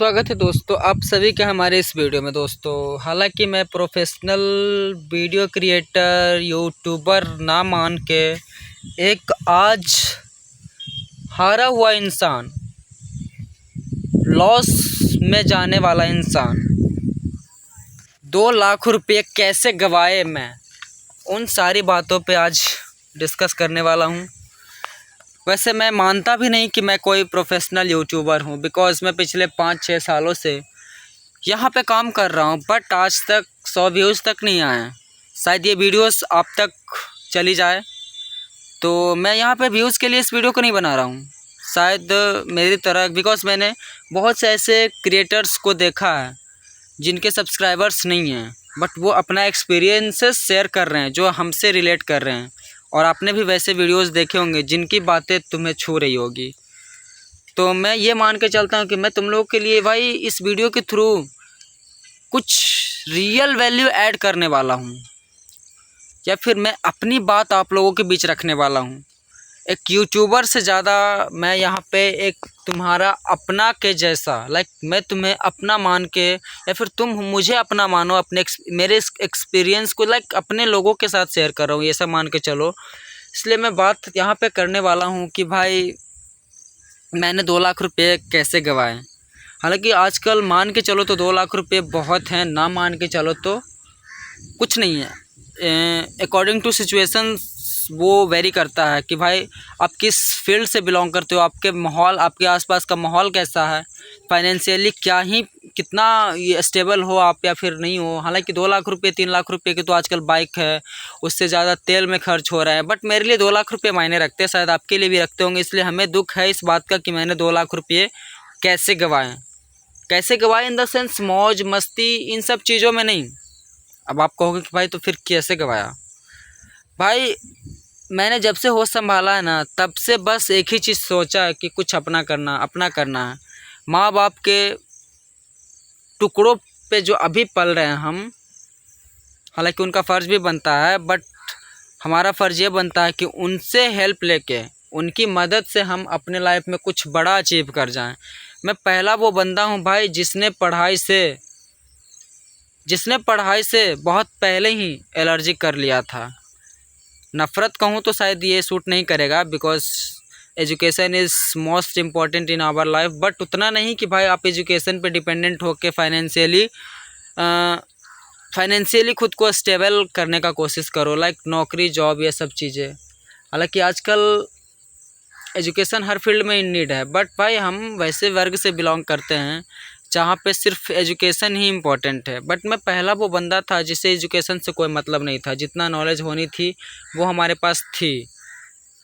स्वागत है दोस्तों आप सभी का हमारे इस वीडियो में। दोस्तों हालांकि मैं प्रोफेशनल वीडियो क्रिएटर यूट्यूबर ना मान के एक आज हारा हुआ इंसान, लॉस में जाने वाला इंसान, 2 लाख रुपये कैसे गंवाए, मैं उन सारी बातों पे आज डिस्कस करने वाला हूँ। वैसे मैं मानता भी नहीं कि मैं कोई प्रोफेशनल यूट्यूबर हूँ, बिकॉज़ मैं पिछले 5-6 सालों से यहाँ पे काम कर रहा हूँ, बट आज तक 100 व्यूज़ तक नहीं आए हैं। शायद ये वीडियोस आप तक चली जाए, तो मैं यहाँ पे व्यूज़ के लिए इस वीडियो को नहीं बना रहा हूँ। शायद मेरी तरह, बिकॉज़ मैंने बहुत से ऐसे क्रिएटर्स को देखा है जिनके सब्सक्राइबर्स नहीं हैं, बट वो अपना एक्सपीरियंसेस शेयर कर रहे हैं जो हमसे रिलेट कर रहे हैं। और आपने भी वैसे वीडियोस देखे होंगे जिनकी बातें तुम्हें छू रही होगी। तो मैं ये मान के चलता हूँ कि मैं तुम लोगों के लिए भाई इस वीडियो के थ्रू कुछ रियल वैल्यू ऐड करने वाला हूँ, या फिर मैं अपनी बात आप लोगों के बीच रखने वाला हूँ। एक यूट्यूबर से ज़्यादा मैं यहाँ पे एक तुम्हारा अपना के जैसा, मैं तुम्हें अपना मान के, या फिर तुम मुझे अपना मानो, अपने मेरे एक्सपीरियंस को अपने लोगों के साथ शेयर कर रहा हूँ, ये सब मान के चलो। इसलिए मैं बात यहाँ पे करने वाला हूँ कि भाई मैंने 2 लाख रुपये कैसे गंवाए। हालांकि आजकल मान के चलो तो 2 लाख रुपये बहुत हैं, ना मान के चलो तो कुछ नहीं है। अकॉर्डिंग टू सिचुएशंस वो वेरी करता है कि भाई आप किस फील्ड से बिलोंग करते हो, आपके माहौल, आपके आसपास का माहौल कैसा है, फाइनेंशियली कितना ये स्टेबल हो आप या फिर नहीं हो। हालांकि 2 लाख रुपये 3 लाख रुपये की तो आजकल बाइक है, उससे ज़्यादा तेल में खर्च हो रहा है, बट मेरे लिए 2 लाख रुपये मायने रखते हैं, शायद आपके लिए भी रखते होंगे। इसलिए हमें दुख है इस बात का कि मैंने 2 लाख रुपये कैसे गंवाए इन द सेंस मौज मस्ती इन सब चीज़ों में नहीं। अब आप कहोगे कि भाई तो फिर कैसे गंवाया। भाई मैंने जब से होश संभाला है ना, तब से बस एक ही चीज़ सोचा है कि कुछ अपना करना है। माँ बाप के टुकड़ों पे जो अभी पल रहे हैं हम, हालांकि उनका फ़र्ज़ भी बनता है, बट हमारा फ़र्ज़ ये बनता है कि उनसे हेल्प लेके, उनकी मदद से हम अपने लाइफ में कुछ बड़ा अचीव कर जाएं। मैं पहला वो बंदा हूँ भाई जिसने पढ़ाई से बहुत पहले ही एलर्जी कर लिया था। नफ़रत कहूँ तो शायद ये सूट नहीं करेगा, because education is most important in our life, but उतना नहीं कि भाई आप एजुकेशन पे डिपेंडेंट होकर फाइनेंशियली खुद को स्टेबल करने का कोशिश करो, नौकरी जॉब ये सब चीज़ें। हालांकि आजकल एजुकेशन हर फील्ड में इन नीड है, बट भाई हम वैसे वर्ग से बिलोंग करते हैं जहाँ पे सिर्फ एजुकेशन ही इम्पोर्टेंट है। बट मैं पहला वो बंदा था जिसे एजुकेशन से कोई मतलब नहीं था, जितना नॉलेज होनी थी वो हमारे पास थी।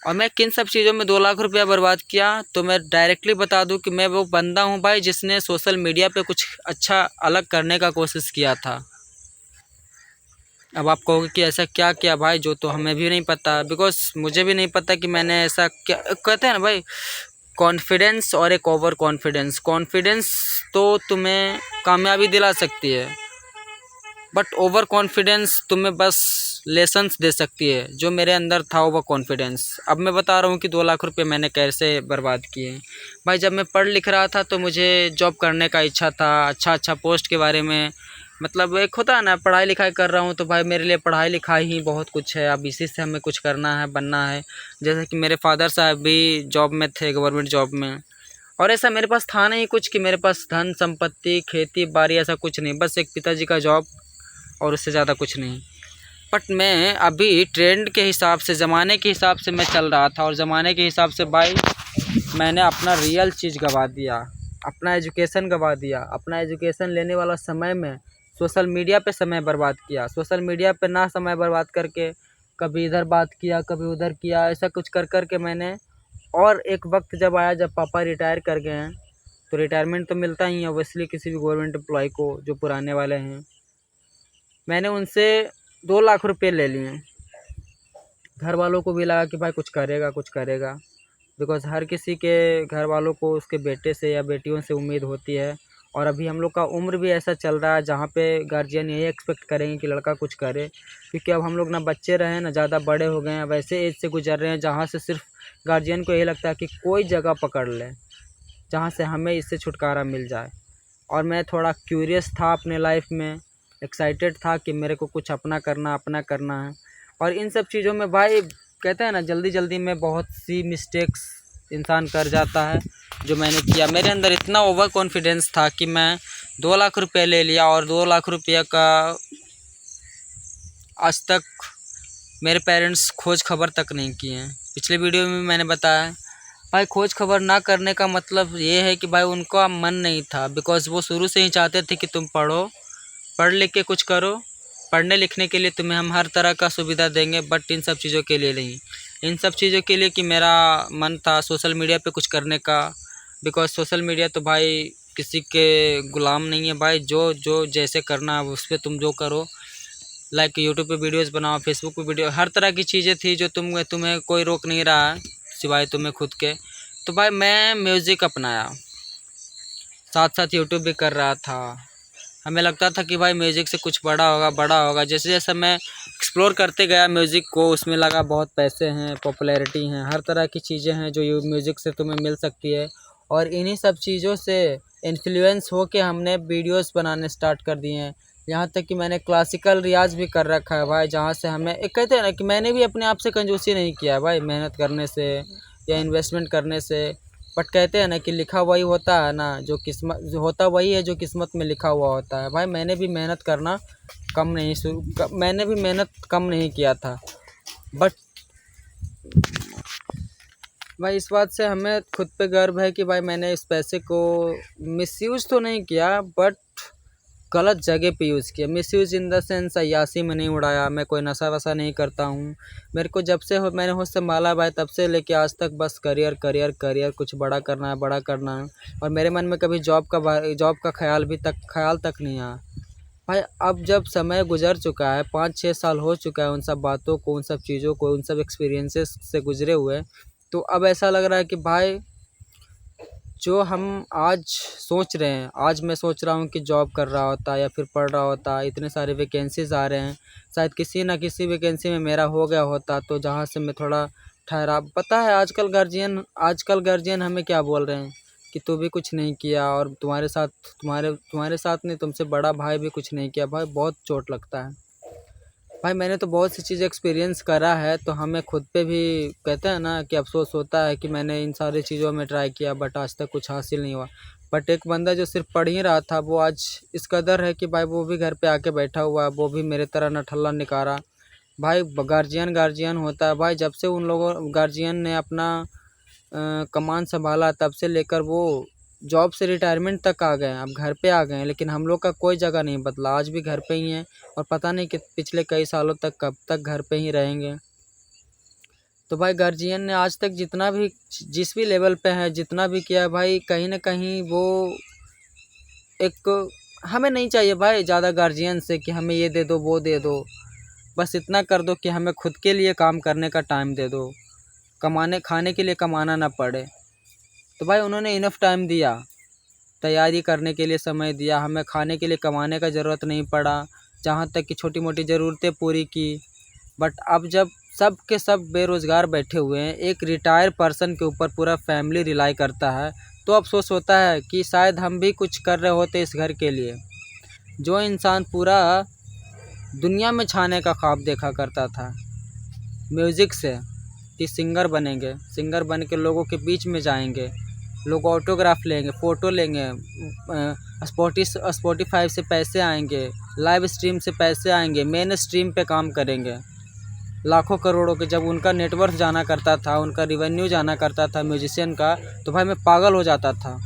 और मैं किन सब चीज़ों में 2 लाख रुपया बर्बाद किया, तो मैं डायरेक्टली बता दूं कि मैं वो बंदा हूं भाई जिसने सोशल मीडिया पे कुछ अच्छा अलग करने का कोशिश किया था। अब आप कहोगे कि ऐसा क्या किया भाई, जो तो हमें भी नहीं पता, बिकॉज़ मुझे भी नहीं पता कि मैंने ऐसा क्या। कहते हैं ना भाई, कॉन्फिडेंस और एक ओवर कॉन्फिडेंस तो तुम्हें कामयाबी दिला सकती है, बट ओवर कॉन्फिडेंस तुम्हें बस लेसन्स दे सकती है। जो मेरे अंदर था ओवर कॉन्फिडेंस, अब मैं बता रहा हूँ कि 2 लाख रुपये मैंने कैसे बर्बाद किए। भाई जब मैं पढ़ लिख रहा था तो मुझे जॉब करने का इच्छा था, अच्छा पोस्ट के बारे में, मतलब एक होता है ना, पढ़ाई लिखाई कर रहा हूँ तो भाई मेरे लिए पढ़ाई लिखाई ही बहुत कुछ है। अब इसी से हमें कुछ करना है, बनना है। जैसे कि मेरे फादर साहब भी जॉब में थे, गवर्नमेंट जॉब में, और ऐसा मेरे पास था नहीं कुछ कि मेरे पास धन संपत्ति खेती बाड़ी ऐसा कुछ नहीं, बस एक पिताजी का जॉब और उससे ज़्यादा कुछ नहीं। बट मैं अभी ट्रेंड के हिसाब से, ज़माने के हिसाब से मैं चल रहा था, और ज़माने के हिसाब से भाई मैंने अपना रियल चीज़ गंवा दिया, अपना एजुकेशन गंवा दिया। अपना एजुकेशन लेने वाला समय में सोशल मीडिया पे समय बर्बाद किया। सोशल मीडिया पे ना समय बर्बाद करके कभी इधर बात किया कभी उधर किया, ऐसा कुछ कर के मैंने, और एक वक्त जब आया जब पापा रिटायर कर गए हैं, तो रिटायरमेंट तो मिलता ही है ऑब्वियसली किसी भी गवर्नमेंट एम्प्लॉय को जो पुराने वाले हैं। मैंने उनसे 2 लाख रुपये ले लिए। घर वालों को भी लगा कि भाई कुछ करेगा, बिकॉज़ हर किसी के घर वालों को उसके बेटे से या बेटियों से उम्मीद होती है। और अभी हम लोग का उम्र भी ऐसा चल रहा है जहाँ पे गार्जियन यही एक्सपेक्ट करेंगे कि लड़का कुछ करे, क्योंकि अब हम लोग ना बच्चे रहे ना ज़्यादा बड़े हो गए हैं, वैसे एज से गुजर रहे हैं जहाँ से सिर्फ गार्जियन को यही लगता है कि कोई जगह पकड़ ले जहाँ से हमें इससे छुटकारा मिल जाए। और मैं थोड़ा क्यूरियस था अपने लाइफ में, एक्साइटेड था कि मेरे को कुछ अपना करना है। और इन सब चीज़ों में भाई कहते हैं ना, जल्दी जल्दी में बहुत सी मिस्टेक्स इंसान कर जाता है, जो मैंने किया। मेरे अंदर इतना ओवर कॉन्फिडेंस था कि मैं 2 लाख रुपये ले लिया, और 2 लाख रुपये का आज तक मेरे पेरेंट्स खोज खबर तक नहीं किए हैं। पिछले वीडियो में मैंने बताया भाई, खोज खबर ना करने का मतलब ये है कि भाई उनका मन नहीं था, बिकॉज़ वो शुरू से ही चाहते थे कि तुम पढ़ो, पढ़ लिख के कुछ करो। पढ़ने लिखने के लिए तुम्हें हम हर तरह का सुविधा देंगे, बट इन सब चीज़ों के लिए नहीं। इन सब चीज़ों के लिए कि मेरा मन था सोशल मीडिया पे कुछ करने का, बिकॉज़ सोशल मीडिया तो भाई किसी के गुलाम नहीं है भाई। जो जो जैसे करना है उस पर तुम जो करो। लाइक यूट्यूब पे वीडियोस बनाओ, फेसबुक पे वीडियो, हर तरह की चीज़ें थी जो तुम्हें कोई रोक नहीं रहा है सिवाय तुम्हें खुद के। तो भाई मैं म्यूज़िक अपनाया, साथ साथ यूट्यूब भी कर रहा था। हमें लगता था कि भाई म्यूज़िक से कुछ बड़ा होगा। जैसे जैसे मैं एक्सप्लोर करते गया म्यूज़िक को, उसमें लगा बहुत पैसे हैं, पॉपुलैरिटी हैं, हर तरह की चीज़ें हैं जो म्यूज़िक से तुम्हें मिल सकती है। और इन्हीं सब चीज़ों से इन्फ्लुएंस हो के हमने वीडियोस बनाने स्टार्ट कर दिए हैं। यहाँ तक कि मैंने क्लासिकल रियाज भी कर रखा है भाई, जहाँ से हमें एक कहते हैं ना कि मैंने भी अपने आप से कंजूसी नहीं किया है भाई, मेहनत करने से या इन्वेस्टमेंट करने से। बट कहते हैं ना कि लिखा वही होता है ना, जो किस्मत होता वही है जो किस्मत में लिखा हुआ होता है। भाई मैंने भी मेहनत कम नहीं किया था। बट भाई इस बात से हमें खुद पे गर्व है कि भाई मैंने इस पैसे को मिसयूज़ तो नहीं किया, बट गलत जगह पे यूज़ किया। मिसयूज़ इन द सेंस अय्यासी में नहीं उड़ाया। मैं कोई नशा वशा नहीं करता हूँ। मेरे को जब से मैंने होश संभाला भाई, तब से लेके आज तक बस करियर, कुछ बड़ा करना है। और मेरे मन में कभी जॉब का ख्याल तक नहीं आया भाई। अब जब समय गुजर चुका है, 5-6 साल हो चुका है उन सब बातों को, उन सब चीज़ों को, उन सब एक्सपीरियंसेस से गुजरे हुए, तो अब ऐसा लग रहा है कि भाई जो हम आज सोच रहे हैं, आज मैं सोच रहा हूँ कि जॉब कर रहा होता या फिर पढ़ रहा होता, इतने सारे वैकेंसीज़ आ रहे हैं, शायद किसी ना किसी वैकेंसी में मेरा हो गया होता, तो जहाँ से मैं थोड़ा ठहरा। पता है आजकल गार्जियन हमें क्या बोल रहे हैं कि तू भी कुछ नहीं किया, और तुम्हारे साथ नहीं, तुमसे बड़ा भाई भी कुछ नहीं किया। भाई बहुत चोट लगता है भाई। मैंने तो बहुत सी चीज़ें एक्सपीरियंस करा है, तो हमें खुद पे भी कहते हैं ना कि अफसोस होता है कि मैंने इन सारी चीज़ों में ट्राई किया, बट आज तक कुछ हासिल नहीं हुआ। बट एक बंदा जो सिर्फ पढ़ ही रहा था, वो आज इस कदर है कि भाई वो भी घर पे आके बैठा हुआ है, वो भी मेरे तरह नठल्ला निकारा। भाई गार्जियन होता है भाई। जब से उन लोगों गार्जियन ने अपना कमान संभाला, तब से लेकर वो जॉब से रिटायरमेंट तक आ गए हैं, अब घर पे आ गए हैं। लेकिन हम लोग का कोई जगह नहीं बदला, आज भी घर पे ही हैं, और पता नहीं कि पिछले कई सालों तक कब तक घर पे ही रहेंगे। तो भाई गार्जियन ने आज तक जिस भी लेवल पे है, जितना भी किया है भाई, कहीं ना कहीं वो एक हमें नहीं चाहिए भाई ज़्यादा गार्जियन से कि हमें ये दे दो वो दे दो। बस इतना कर दो कि हमें खुद के लिए काम करने का टाइम दे दो, खाने के लिए कमाना ना पड़े। तो भाई उन्होंने इनफ टाइम दिया, तैयारी करने के लिए समय दिया, हमें खाने के लिए कमाने का ज़रूरत नहीं पड़ा, जहाँ तक कि छोटी मोटी ज़रूरतें पूरी की। बट अब जब सब के सब बेरोज़गार बैठे हुए हैं, एक रिटायर पर्सन के ऊपर पूरा फैमिली रिलाई करता है, तो अफसोस होता है कि शायद हम भी कुछ कर रहे होते इस घर के लिए। जो इंसान पूरा दुनिया में छाने का ख्वाब देखा करता था म्यूज़िक से, कि सिंगर बनेंगे, सिंगर बन के लोगों के बीच में जाएंगे, लोग ऑटोग्राफ लेंगे, फ़ोटो लेंगे, स्पॉटिफाई से पैसे आएंगे, लाइव स्ट्रीम से पैसे आएंगे, मेन स्ट्रीम पे काम करेंगे, लाखों करोड़ों के। जब उनका नेटवर्थ जाना करता था, उनका रिवेन्यू जाना करता था म्यूजिशियन का, तो भाई मैं पागल हो जाता था।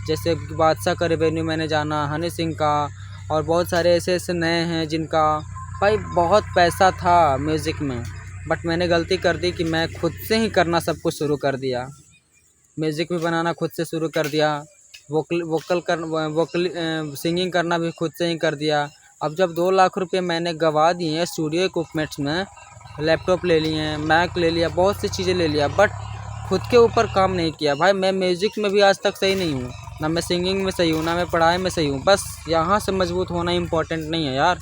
जैसे बादशाह का रिवेन्यू मैंने जाना, हनी सिंह का, और बहुत सारे ऐसे नए हैं जिनका भाई बहुत पैसा था म्यूज़िक में। बट मैंने गलती कर दी कि मैं खुद से ही करना सब कुछ शुरू कर दिया। म्यूज़िक भी बनाना खुद से शुरू कर दिया, सिंगिंग करना भी खुद से ही कर दिया। अब जब 2 लाख रुपए मैंने गंवा दिए स्टूडियो इक्विपमेंट्स में, लैपटॉप ले लिए हैं, मैक ले लिया, बहुत सी चीज़ें ले लिया, बट खुद के ऊपर काम नहीं किया। भाई मैं म्यूज़िक में भी आज तक सही नहीं हूँ, ना मैं सिंगिंग में सही हूँ, ना मैं पढ़ाई में सही हूँ। बस यहाँ से मजबूत होना इम्पोर्टेंट नहीं है यार,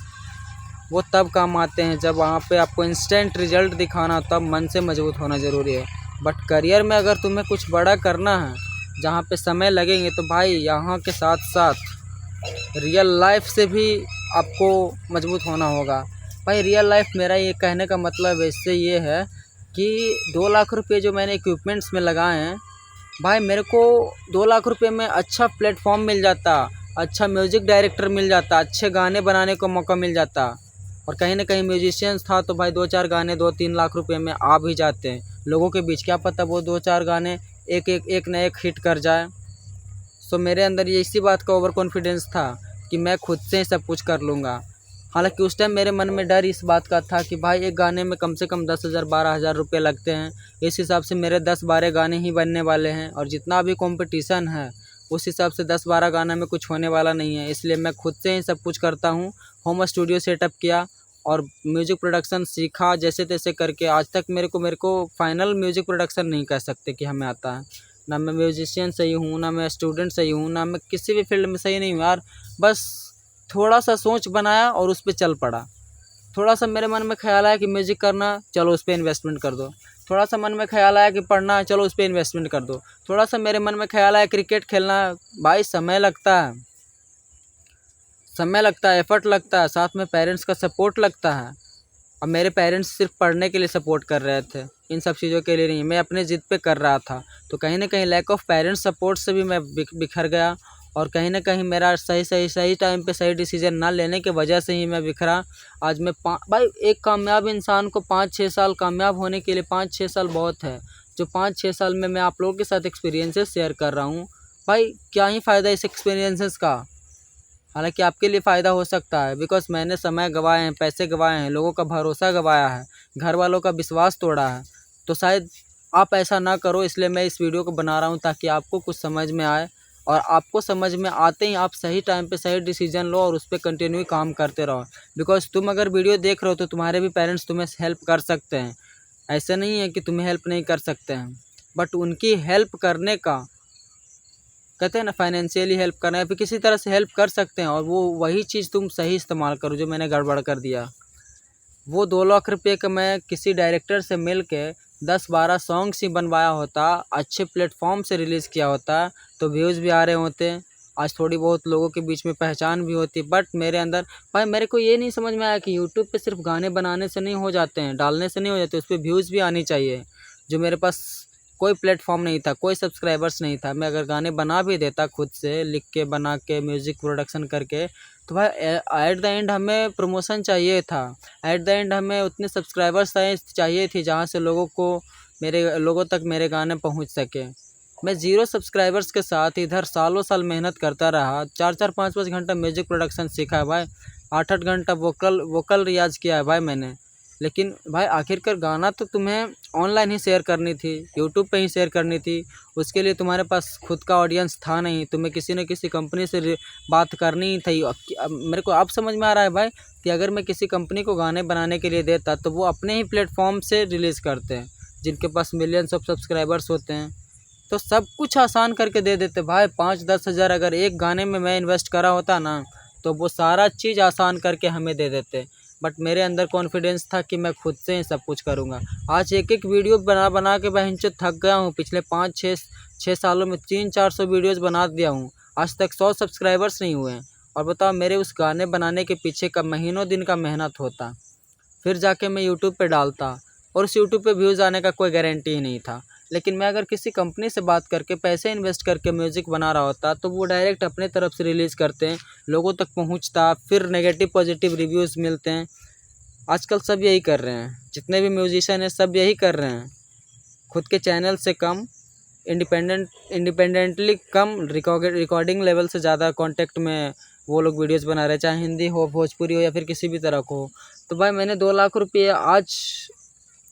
वो तब काम आते हैं जब वहाँ पे आपको इंस्टेंट रिजल्ट दिखाना, तब मन से मजबूत होना ज़रूरी है। बट करियर में अगर तुम्हें कुछ बड़ा करना है, जहाँ पे समय लगेंगे, तो भाई यहाँ के साथ साथ रियल लाइफ से भी आपको मजबूत होना होगा। भाई रियल लाइफ मेरा ये कहने का मतलब इससे ये है कि 2 लाख रुपए जो मैंने इक्विपमेंट्स में लगाए हैं, भाई मेरे को 2 लाख रुपए में अच्छा प्लेटफॉर्म मिल जाता, अच्छा म्यूज़िक डायरेक्टर मिल जाता, अच्छे गाने बनाने को मौका मिल जाता, और कहीं ना कहीं म्यूजिशियंस था तो भाई 2-4 गाने 2-3 लाख रुपए में आ भी जाते हैं लोगों के बीच। क्या पता वो 2-4 गाने एक न एक हिट कर जाए। सो मेरे अंदर ये इसी बात का ओवर कॉन्फिडेंस था कि मैं खुद से ही सब कुछ कर लूँगा। हालांकि उस टाइम मेरे मन में डर इस बात का था कि भाई एक गाने में कम से कम 10,000 12,000 रुपये लगते हैं। इस हिसाब से मेरे 10-12 गाने ही बनने वाले हैं, और जितना भी कंपटीशन है उस हिसाब से 10-12 गाना में कुछ होने वाला नहीं है। इसलिए मैं खुद से ही सब कुछ करता हूँ। होम स्टूडियो सेटअप किया और म्यूज़िक प्रोडक्शन सीखा जैसे तैसे करके। आज तक मेरे को फाइनल म्यूज़िक प्रोडक्शन नहीं कह सकते कि हमें आता है। ना मैं म्यूजिशियन सही हूँ, ना मैं स्टूडेंट सही हूँ, ना मैं किसी भी फील्ड में सही नहीं हूँ यार। बस थोड़ा सा सोच बनाया और उस पर चल पड़ा। थोड़ा सा मेरे मन में ख्याल आया कि म्यूज़िक करना, चलो उस पर इन्वेस्टमेंट कर दो। थोड़ा सा मन में ख्याल आया कि पढ़ना है, चलो उस पर इन्वेस्टमेंट कर दो। थोड़ा सा मेरे मन में ख्याल आया क्रिकेट खेलना, भाई समय लगता है, समय लगता है, एफर्ट लगता है, साथ में पेरेंट्स का सपोर्ट लगता है। अब मेरे पेरेंट्स सिर्फ पढ़ने के लिए सपोर्ट कर रहे थे, इन सब चीज़ों के लिए नहीं। मैं अपने ज़िद पे कर रहा था, तो कहीं ना कहीं लैक ऑफ पेरेंट्स सपोर्ट से भी मैं बिखर गया, और कहीं ना कहीं मेरा सही टाइम पे सही डिसीजन ना लेने की वजह से ही मैं बिखरा। आज मैं भाई एक कामयाब इंसान को 5-6 साल कामयाब होने के लिए 5-6 साल बहुत है। जो 5-6 साल में मैं आप लोगों के साथ एक्सपीरियंसेस शेयर कर रहा हूँ, भाई क्या ही फ़ायदा इस एक्सपीरियंसेस का। हालांकि आपके लिए फ़ायदा हो सकता है, बिकॉज़ मैंने समय गंवाए हैं, पैसे गंवाए हैं, लोगों का भरोसा गंवाया है, घर वालों का विश्वास तोड़ा है। तो शायद आप ऐसा ना करो, इसलिए मैं इस वीडियो को बना रहा हूँ ताकि आपको कुछ समझ में आए, और आपको समझ में आते ही आप सही टाइम पे सही डिसीजन लो और उस पर कंटिन्यू काम करते रहो। बिकॉज़ तुम अगर वीडियो देख रहे हो तो तुम्हारे भी पेरेंट्स तुम्हें हेल्प कर सकते हैं। ऐसा नहीं है कि तुम्हें हेल्प नहीं कर सकते हैं, बट उनकी हेल्प करने का, कहते हैं ना, फाइनेंशियली हेल्प करना है, फिर किसी तरह से हेल्प कर सकते हैं, और वो वही चीज़ तुम सही इस्तेमाल करो जो मैंने गड़बड़ कर दिया। वो 2 लाख रुपये का मैं किसी डायरेक्टर से मिल के 10-12 सॉन्ग्स ही बनवाया होता, अच्छे प्लेटफॉर्म से रिलीज़ किया होता, तो व्यूज़ भी आ रहे होते, आज थोड़ी बहुत लोगों के बीच में पहचान भी होती। बट मेरे अंदर भाई मेरे को ये नहीं समझ में आया कि यूट्यूब पे सिर्फ गाने बनाने से नहीं हो जाते हैं, डालने से नहीं हो जाते, उस पर व्यूज़ भी आनी चाहिए। जो मेरे पास कोई प्लेटफॉर्म नहीं था, कोई सब्सक्राइबर्स नहीं था, मैं अगर गाने बना भी देता खुद से लिख के, बना के, म्यूज़िक प्रोडक्शन करके, तो भाई एट द एंड हमें प्रमोशन चाहिए था। एट द एंड हमें उतने सब्सक्राइबर्स चाहिए थी जहाँ से लोगों तक मेरे गाने पहुँच सके। मैं 0 सब्सक्राइबर्स के साथ इधर सालों साल मेहनत करता रहा, 4-4 5-5 घंटा म्यूज़िक प्रोडक्शन सीखा है भाई, 8-8 घंटा वोकल रियाज़ किया है भाई मैंने। लेकिन भाई आखिरकार गाना तो तुम्हें ऑनलाइन ही शेयर करनी थी, यूट्यूब पे ही शेयर करनी थी। उसके लिए तुम्हारे पास खुद का ऑडियंस था नहीं, तुम्हें किसी न किसी कंपनी से बात करनी ही थी। अब मेरे को अब समझ में आ रहा है भाई कि अगर मैं किसी कंपनी को गाने बनाने के लिए देता तो वो अपने ही प्लेटफॉर्म से रिलीज़ करते हैं, जिनके पास मिलियंस ऑफ सब्सक्राइबर्स होते हैं, तो सब कुछ आसान करके दे देते भाई। 5-10 हज़ार अगर एक गाने में मैं इन्वेस्ट करा होता ना, तो वो सारा चीज़ आसान करके हमें दे देते। बट मेरे अंदर कॉन्फिडेंस था कि मैं खुद से ही सब कुछ करूँगा। आज एक वीडियो बना के बहनचोद थक गया हूँ। पिछले 5-6 सालों में 300-400 वीडियोज़ बना दिया हूँ, आज तक 100 सब्सक्राइबर्स नहीं हुए हैं। और बताओ मेरे उस गाने बनाने के पीछे का महीनों दिन का मेहनत होता, फिर जाके मैं यूट्यूब पे डालता, और उस यूट्यूब पे व्यूज़ आने का कोई गारंटी ही नहीं था। लेकिन मैं अगर किसी कंपनी से बात करके पैसे इन्वेस्ट करके म्यूज़िक बना रहा होता, तो वो डायरेक्ट अपने तरफ से रिलीज़ करते हैं, लोगों तक पहुंचता, फिर नेगेटिव पॉजिटिव रिव्यूज़ मिलते हैं। आजकल सब यही कर रहे हैं, जितने भी म्यूजिशियन हैं सब यही कर रहे हैं। खुद के चैनल से कम, इंडिपेंडेंटली कम, रिकॉर्डिंग लेवल से ज़्यादा कॉन्टेक्ट में वो लोग वीडियोस बना रहे हैं, चाहे हिंदी हो, भोजपुरी हो, या फिर किसी भी तरह को हो। तो भाई मैंने 2 लाख रुपये आज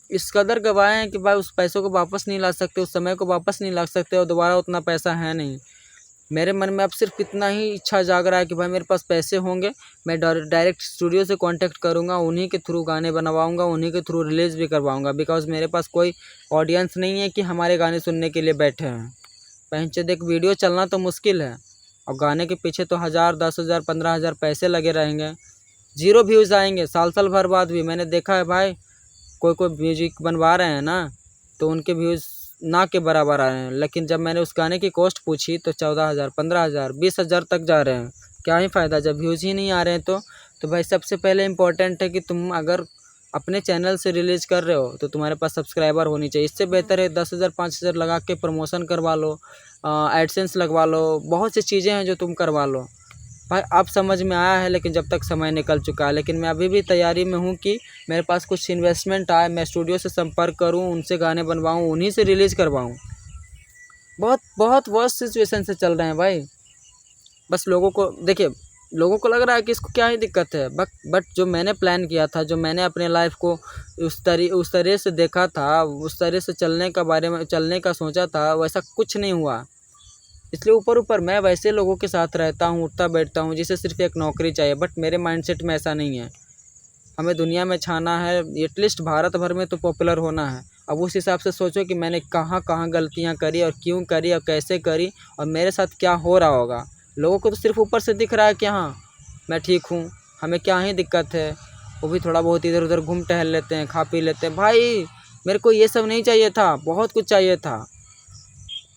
इस कदर गंवाए हैं कि भाई उस पैसों को वापस नहीं ला सकते, उस समय को वापस नहीं ला सकते, और दोबारा उतना पैसा है नहीं। मेरे मन में अब सिर्फ इतना ही इच्छा जाग रहा है कि भाई मेरे पास पैसे होंगे, मैं डायरेक्ट स्टूडियो से कांटेक्ट करूंगा, उन्हीं के थ्रू गाने बनवाऊंगा, उन्हीं के थ्रू रिलीज़ भी करवाऊंगा। बिकॉज़ मेरे पास कोई ऑडियंस नहीं है कि हमारे गाने सुनने के लिए बैठे हैं। पहले एक वीडियो चलना तो मुश्किल है, और गाने के पीछे तो 1000, 10,000, 15,000 पैसे लगे रहेंगे, 0 व्यूज़ आएंगे साल भर बाद भी। मैंने देखा है भाई, कोई म्यूजिक बनवा रहे हैं ना, तो उनके व्यूज़ ना के बराबर आ रहे हैं, लेकिन जब मैंने उस गाने की कॉस्ट पूछी तो 14,000, 15,000, 20,000 तक जा रहे हैं। क्या ही फ़ायदा जब व्यूज़ ही नहीं आ रहे हैं तो भाई सबसे पहले इम्पोर्टेंट है कि तुम अगर अपने चैनल से रिलीज़ कर रहे हो तो तुम्हारे पास सब्सक्राइबर होनी चाहिए। इससे बेहतर है 10,000 5,000 लगा के प्रमोशन करवा लो, एडसेंस लगवा लो, बहुत सी चीज़ें हैं जो तुम करवा लो। भाई अब समझ में आया है, लेकिन जब तक समय निकल चुका है। लेकिन मैं अभी भी तैयारी में हूँ कि मेरे पास कुछ इन्वेस्टमेंट आए, मैं स्टूडियो से संपर्क करूँ, उनसे गाने बनवाऊँ, उन्हीं से रिलीज़ करवाऊँ। बहुत बहुत वर्स्ट सिचुएशन से चल रहे हैं भाई। बस लोगों को देखिए, लोगों को लग रहा है कि इसको क्या ही दिक्कत है, बट जो मैंने प्लान किया था, जो मैंने अपने लाइफ को उस तरह से देखा था, उस तरह से चलने का सोचा था, वैसा कुछ नहीं हुआ। इसलिए ऊपर मैं वैसे लोगों के साथ रहता हूँ, उठता बैठता हूँ जिसे सिर्फ एक नौकरी चाहिए, बट मेरे माइंडसेट में ऐसा नहीं है। हमें दुनिया में छाना है, एटलीस्ट भारत भर में तो पॉपुलर होना है। अब उस हिसाब से सोचो कि मैंने कहाँ कहाँ गलतियाँ करी और क्यों करी और कैसे करी और मेरे साथ क्या हो रहा होगा। लोगों को तो सिर्फ ऊपर से दिख रहा है कि हाँ मैं ठीक हूँ, हमें क्या ही दिक्कत है, वो भी थोड़ा बहुत इधर उधर घूम टहल लेते हैं, खा पी लेते हैं। भाई मेरे को ये सब नहीं चाहिए था, बहुत कुछ चाहिए था,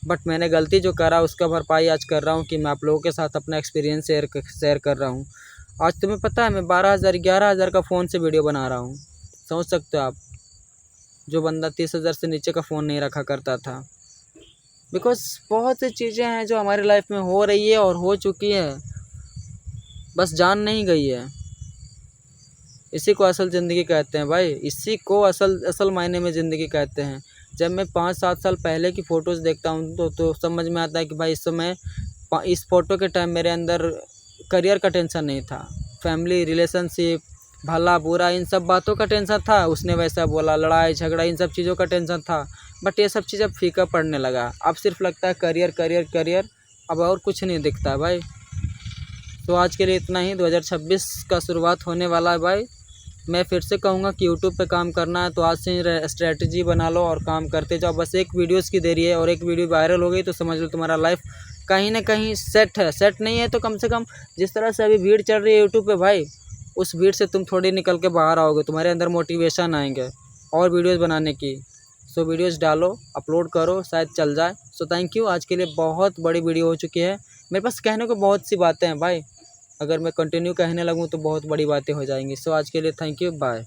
बट मैंने गलती जो करा उसका भरपाई आज कर रहा हूँ कि मैं आप लोगों के साथ अपना एक्सपीरियंस शेयर कर रहा हूँ। आज तुम्हें पता है मैं 12,000 11,000 का फ़ोन से वीडियो बना रहा हूँ, समझ सकते हो आप। जो बंदा 30,000 से नीचे का फ़ोन नहीं रखा करता था। बिकॉज़ बहुत सी चीज़ें हैं जो हमारी लाइफ में हो रही है और हो चुकी है, बस जान नहीं गई है। इसी को असल ज़िंदगी कहते हैं भाई, इसी को असल मायने में ज़िंदगी कहते हैं। जब मैं 5-7 साल पहले की फ़ोटोज़ देखता हूँ तो समझ में आता है कि भाई इस फ़ोटो के टाइम मेरे अंदर करियर का टेंशन नहीं था, फैमिली, रिलेशनशिप, भला बुरा इन सब बातों का टेंशन था। उसने वैसा बोला, लड़ाई झगड़ा इन सब चीज़ों का टेंशन था, बट ये सब चीज़ अब फीका पड़ने लगा। अब सिर्फ लगता है करियर करियर करियर, अब और कुछ नहीं दिखता भाई। तो आज के लिए इतना ही। 2026 का शुरुआत होने वाला है भाई। मैं फिर से कहूँगा कि यूट्यूब पे काम करना है तो आज से ही स्ट्रेटजी बना लो और काम करते जाओ। बस एक वीडियोस की देरी है और एक वीडियो वायरल हो गई तो समझ लो तुम्हारा लाइफ कहीं ना कहीं सेट है। सेट नहीं है तो कम से कम जिस तरह से अभी भीड़ चल रही है यूट्यूब पे भाई, उस भीड़ से तुम थोड़ी निकल के बाहर आओगे, तुम्हारे अंदर मोटिवेशन आएंगे और वीडियोज़ बनाने की। सो वीडियोज़ डालो, अपलोड करो, शायद चल जाए। So thank you. आज के लिए बहुत बड़ी वीडियो हो चुकी है। मेरे पास कहने को बहुत सी बातें हैं भाई, अगर मैं कंटिन्यू कहने लगूँ तो बहुत बड़ी बातें हो जाएंगी। सो आज के लिए थैंक यू, बाय।